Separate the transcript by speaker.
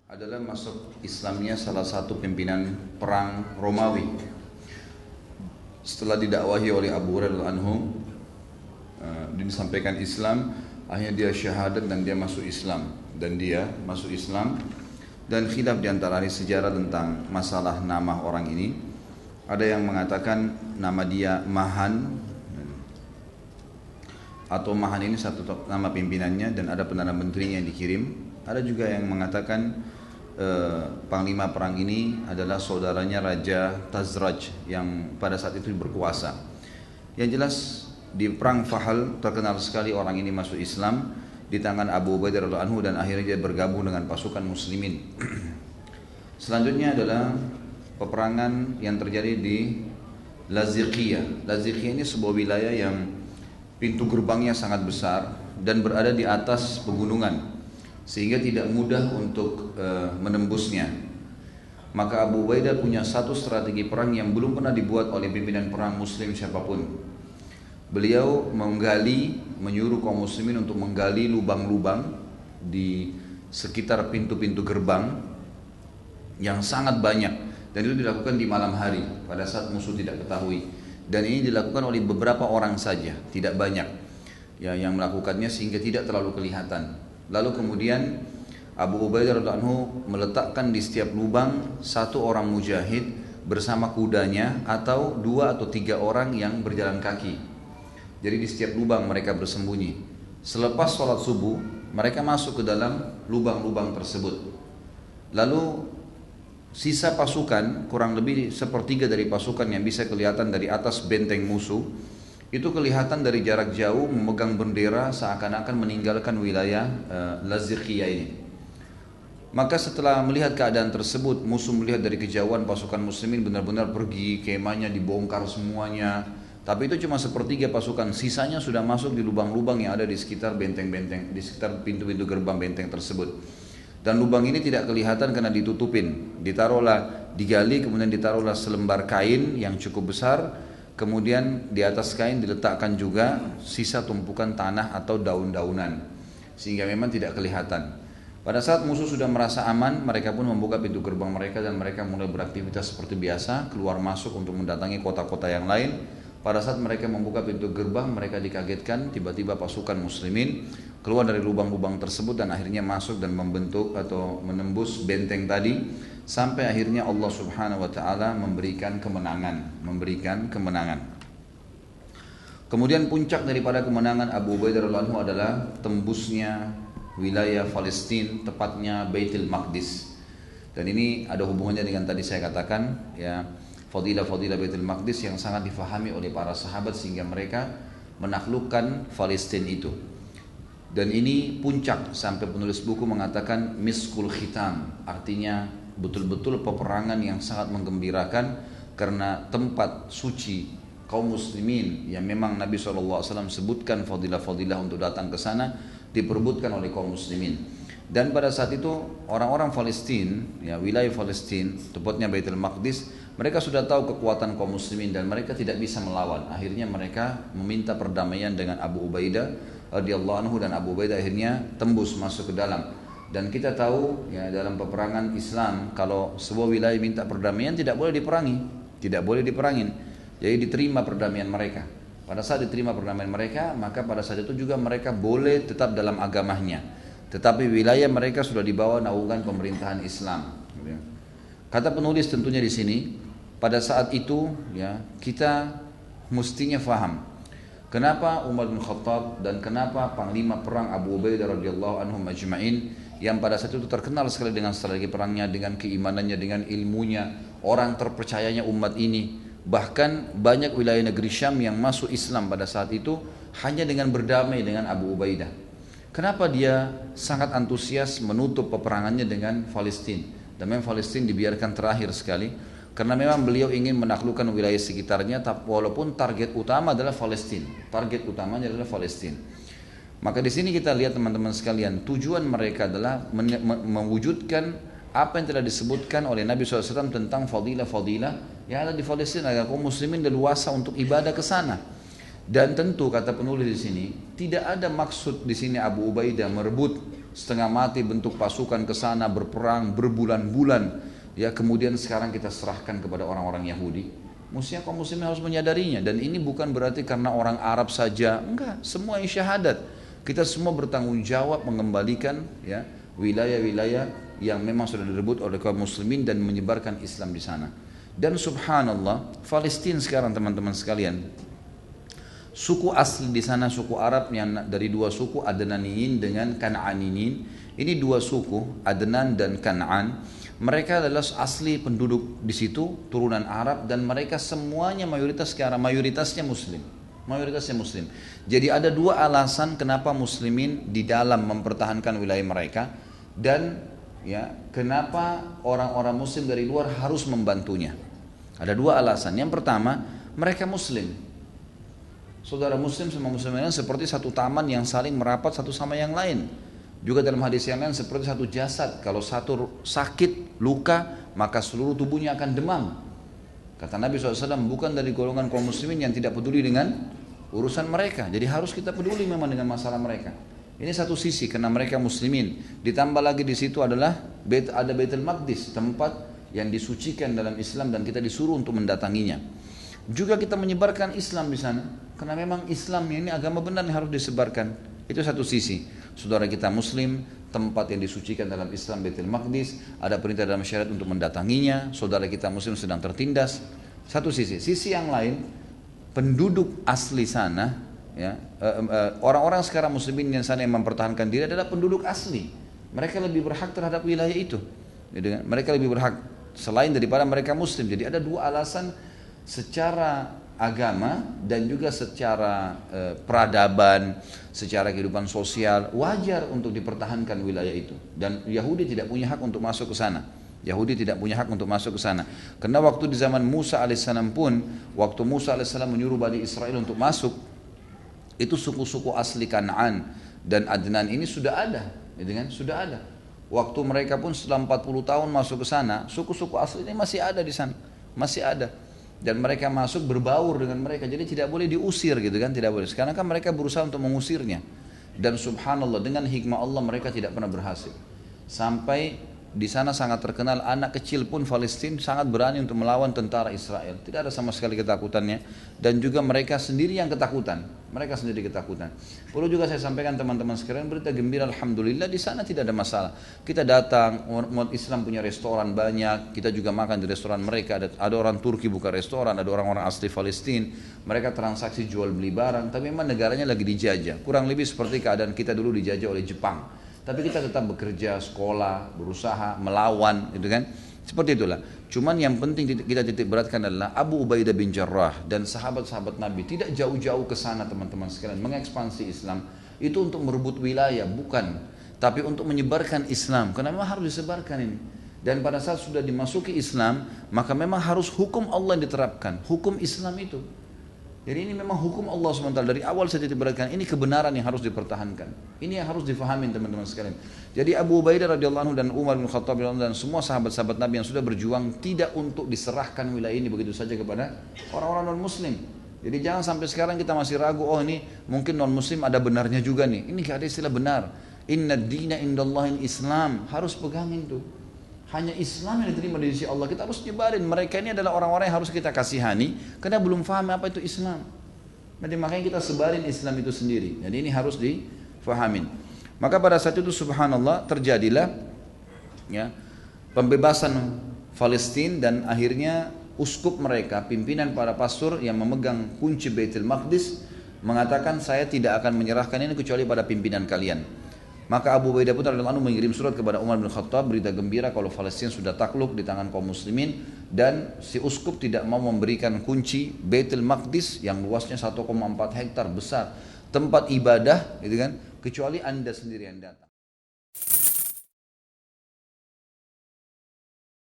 Speaker 1: adalah masuk Islamnya salah satu pimpinan perang Romawi. Setelah didakwahi oleh Abu Hurairah anhu, disampaikan Islam, akhirnya dia syahadat dan dia masuk Islam. Dan khilaf di antara ahli sejarah tentang masalah nama orang ini. Ada yang mengatakan nama dia Mahan, atau Mahan ini satu nama pimpinannya dan ada perdana menterinya yang dikirim. Ada juga yang mengatakan panglima perang ini adalah saudaranya Raja Tazraj yang pada saat itu berkuasa. Yang jelas di perang Fahal terkenal sekali orang ini masuk Islam di tangan Abu Ubaidah radhiyallahu anhu dan akhirnya dia bergabung dengan pasukan muslimin. Selanjutnya adalah peperangan yang terjadi di Laziqiyah. Laziqiyah ini sebuah wilayah yang pintu gerbangnya sangat besar dan berada di atas pegunungan, sehingga tidak mudah untuk menembusnya. Maka Abu Ubaidah punya satu strategi perang yang belum pernah dibuat oleh pimpinan perang muslim siapapun. Beliau menyuruh kaum muslimin untuk menggali lubang-lubang di sekitar pintu-pintu gerbang yang sangat banyak, dan itu dilakukan di malam hari pada saat musuh tidak ketahui. Dan ini dilakukan oleh beberapa orang saja, tidak banyak ya yang melakukannya, sehingga tidak terlalu kelihatan. Lalu kemudian Abu Ubaidah radhiyallahu anhu meletakkan di setiap lubang satu orang mujahid bersama kudanya, atau 2 atau 3 orang yang berjalan kaki. Jadi di setiap lubang mereka bersembunyi. Selepas sholat subuh mereka masuk ke dalam lubang-lubang tersebut. Lalu sisa pasukan, kurang lebih sepertiga dari pasukan yang bisa kelihatan dari atas benteng musuh, itu kelihatan dari jarak jauh memegang bendera seakan-akan meninggalkan wilayah Laziqiyah ini. Maka setelah melihat keadaan tersebut, musuh melihat dari kejauhan pasukan muslimin benar-benar pergi, kemahnya dibongkar semuanya. Tapi itu cuma sepertiga pasukan, sisanya sudah masuk di lubang-lubang yang ada di sekitar benteng-benteng, di sekitar pintu-pintu gerbang benteng tersebut. Dan lubang ini tidak kelihatan karena ditutupin. Digali, kemudian ditaruhlah selembar kain yang cukup besar. Kemudian di atas kain diletakkan juga sisa tumpukan tanah atau daun-daunan, sehingga memang tidak kelihatan. Pada saat musuh sudah merasa aman, mereka pun membuka pintu gerbang mereka dan mereka mulai beraktivitas seperti biasa, keluar masuk untuk mendatangi kota-kota yang lain. Pada saat mereka membuka pintu gerbang, mereka dikagetkan tiba-tiba pasukan muslimin keluar dari lubang-lubang tersebut dan akhirnya masuk dan membentuk atau menembus benteng tadi, sampai akhirnya Allah Subhanahu wa taala memberikan kemenangan. Kemudian puncak daripada kemenangan Abu Ubaidah radhiyallahu anhu adalah tembusnya wilayah Palestina, tepatnya Baitul Maqdis. Dan ini ada hubungannya dengan tadi saya katakan ya, fadilah-fadilah Baitul Maqdis yang sangat difahami oleh para sahabat sehingga mereka menaklukkan Palestina itu. Dan ini puncak sampai penulis buku mengatakan miskul khitam, artinya betul-betul peperangan yang sangat menggembirakan, karena tempat suci kaum muslimin yang memang Nabi SAW sebutkan fadilah-fadilah untuk datang ke sana diperebutkan oleh kaum muslimin. Dan pada saat itu orang-orang Palestina, ya wilayah Palestina, tepatnya Baitul Maqdis, mereka sudah tahu kekuatan kaum muslimin dan mereka tidak bisa melawan. Akhirnya mereka meminta perdamaian dengan Abu Ubaidah radhiyallahu anhu, dan Abu Ubaidah akhirnya tembus masuk ke dalam. Dan kita tahu ya, dalam peperangan Islam, kalau sebuah wilayah minta perdamaian tidak boleh diperangin. Jadi diterima perdamaian mereka. Pada saat diterima perdamaian mereka, maka pada saat itu juga mereka boleh tetap dalam agamanya. Tetapi wilayah mereka sudah dibawa naungan pemerintahan Islam. Kata penulis tentunya di sini, pada saat itu ya kita mestinya faham kenapa Umar bin Khattab dan kenapa panglima perang Abu Ubaidah radhiyallahu anhum ajma'in yang pada saat itu terkenal sekali dengan strategi perangnya, dengan keimanannya, dengan ilmunya, orang terpercayanya umat ini. Bahkan banyak wilayah negeri Syam yang masuk Islam pada saat itu hanya dengan berdamai dengan Abu Ubaidah. Kenapa dia sangat antusias menutup peperangannya dengan Palestina? Dan memang Palestina dibiarkan terakhir sekali, karena memang beliau ingin menaklukkan wilayah sekitarnya, walaupun target utama adalah Palestina. Target utamanya adalah Palestina. Maka di sini kita lihat teman-teman sekalian, tujuan mereka adalah mewujudkan apa yang telah disebutkan oleh Nabi SAW tentang fadilah-fadilah yang ada di Palestina, agar kaum muslimin leluasa untuk ibadah ke sana. Dan tentu kata penulis di sini, tidak ada maksud di sini Abu Ubaidah merebut setengah mati bentuk pasukan ke sana berperang berbulan-bulan, ya kemudian sekarang kita serahkan kepada orang-orang Yahudi. Mestinya kaum muslimin harus menyadarinya, dan ini bukan berarti karena orang Arab saja, enggak, semua yang syahadat. Kita semua bertanggung jawab mengembalikan ya wilayah-wilayah yang memang sudah direbut oleh kaum muslimin dan menyebarkan Islam di sana. Dan subhanallah, Palestina sekarang teman-teman sekalian, suku asli di sana suku Arab yang dari dua suku, Adnaniyin dengan Kan'aniyin. Ini dua suku, Adnan dan Kan'an. Mereka adalah asli penduduk di situ, turunan Arab, dan mereka semuanya mayoritasnya Muslim. Mayoritasnya Muslim. Jadi ada dua alasan kenapa Muslimin di dalam mempertahankan wilayah mereka, dan ya kenapa orang-orang Muslim dari luar harus membantunya. Ada dua alasan. Yang pertama, mereka Muslim. Saudara Muslim sama Muslim lain seperti satu taman yang saling merapat satu sama yang lain. Juga dalam hadis yang lain seperti satu jasad. Kalau satu sakit, luka, maka seluruh tubuhnya akan demam. Kata Nabi SAW, bukan dari golongan kaum muslimin yang tidak peduli dengan urusan mereka. Jadi harus kita peduli memang dengan masalah mereka. Ini satu sisi karena mereka muslimin. Ditambah lagi di situ adalah ada Baitul Maqdis, tempat yang disucikan dalam Islam dan kita disuruh untuk mendatanginya. Juga kita menyebarkan Islam di sana karena memang Islam ini agama benar yang harus disebarkan. Itu satu sisi. Saudara kita Muslim, tempat yang disucikan dalam Islam Baitul Maqdis, ada perintah dalam syariat untuk mendatanginya. Saudara kita Muslim sedang tertindas. Satu sisi. Sisi yang lain, penduduk asli sana, ya, orang-orang sekarang Muslimin yang sana yang mempertahankan diri adalah penduduk asli. Mereka lebih berhak terhadap wilayah itu. Mereka lebih berhak selain daripada mereka Muslim. Jadi ada dua alasan secara agama dan juga secara peradaban, secara kehidupan sosial wajar untuk dipertahankan wilayah itu. Dan Yahudi tidak punya hak untuk masuk ke sana. Yahudi tidak punya hak untuk masuk ke sana. Karena waktu di zaman Musa alaihissalam pun, waktu Musa alaihissalam menyuruh Bani Israel untuk masuk, itu suku-suku asli Kan'an dan Adnan ini sudah ada, gitu kan? Sudah ada. Waktu mereka pun setelah 40 tahun masuk ke sana, suku-suku asli ini masih ada di sana, masih ada. Dan mereka masuk berbaur dengan mereka, jadi tidak boleh diusir gitu kan, tidak boleh. Sekarang kan mereka berusaha untuk mengusirnya. Dan subhanallah dengan hikmah Allah mereka tidak pernah berhasil. Sampai di sana sangat terkenal anak kecil pun Palestina sangat berani untuk melawan tentara Israel. Tidak ada sama sekali ketakutannya. Dan juga mereka sendiri yang ketakutan. Mereka sendiri ketakutan. Perlu juga saya sampaikan teman-teman sekalian, berita gembira alhamdulillah di sana tidak ada masalah. Kita datang, umat Islam punya restoran banyak. Kita juga makan di restoran mereka. Ada orang Turki buka restoran, ada orang-orang asli Palestina. Mereka transaksi jual beli barang. Tapi memang negaranya lagi dijajah. Kurang lebih seperti keadaan kita dulu dijajah oleh Jepang. Tapi kita tetap bekerja, sekolah, berusaha, melawan, gitu kan? Seperti itulah. Cuman yang penting kita titik beratkan adalah Abu Ubaidah bin Jarrah dan sahabat-sahabat Nabi tidak jauh-jauh ke sana teman-teman sekalian mengekspansi Islam itu untuk merebut wilayah, bukan, tapi untuk menyebarkan Islam. Karena memang harus disebarkan ini. Dan pada saat sudah dimasuki Islam, maka memang harus hukum Allah yang diterapkan, hukum Islam itu. Jadi ini memang hukum Allah SWT. Dari awal saya diperhatikan, ini kebenaran yang harus dipertahankan. Ini yang harus difahamin teman-teman sekalian. Jadi Abu Ubaidah radhiyallahu anhu dan Umar bin Khattab dan semua sahabat-sahabat Nabi yang sudah berjuang tidak untuk diserahkan wilayah ini begitu saja kepada orang-orang non-muslim. Jadi jangan sampai sekarang kita masih ragu, oh ini mungkin non-muslim ada benarnya juga nih. Ini gak ada istilah benar. Inna dina indallahi Islam. Harus pegangin tuh. Hanya Islam yang diterima di sisi Allah. Kita harus nyebarin. Mereka ini adalah orang-orang yang harus kita kasihani karena belum paham apa itu Islam. Jadi makanya kita sebarin Islam itu sendiri. Jadi ini harus difahamin. Maka pada saat itu subhanallah terjadilah ya pembebasan Palestina dan akhirnya uskup mereka, pimpinan para pastor yang memegang kunci Baitul Maqdis mengatakan saya tidak akan menyerahkan ini kecuali pada pimpinan kalian. Maka Abu Ubaidah pun radhiyallahu anhu mengirim surat kepada Umar bin Khattab berita gembira kalau Palestina sudah takluk di tangan kaum muslimin dan si uskup tidak mau memberikan kunci Baitul Maqdis yang luasnya 1,4 hektar besar tempat ibadah gitu kan kecuali Anda sendiri yang datang.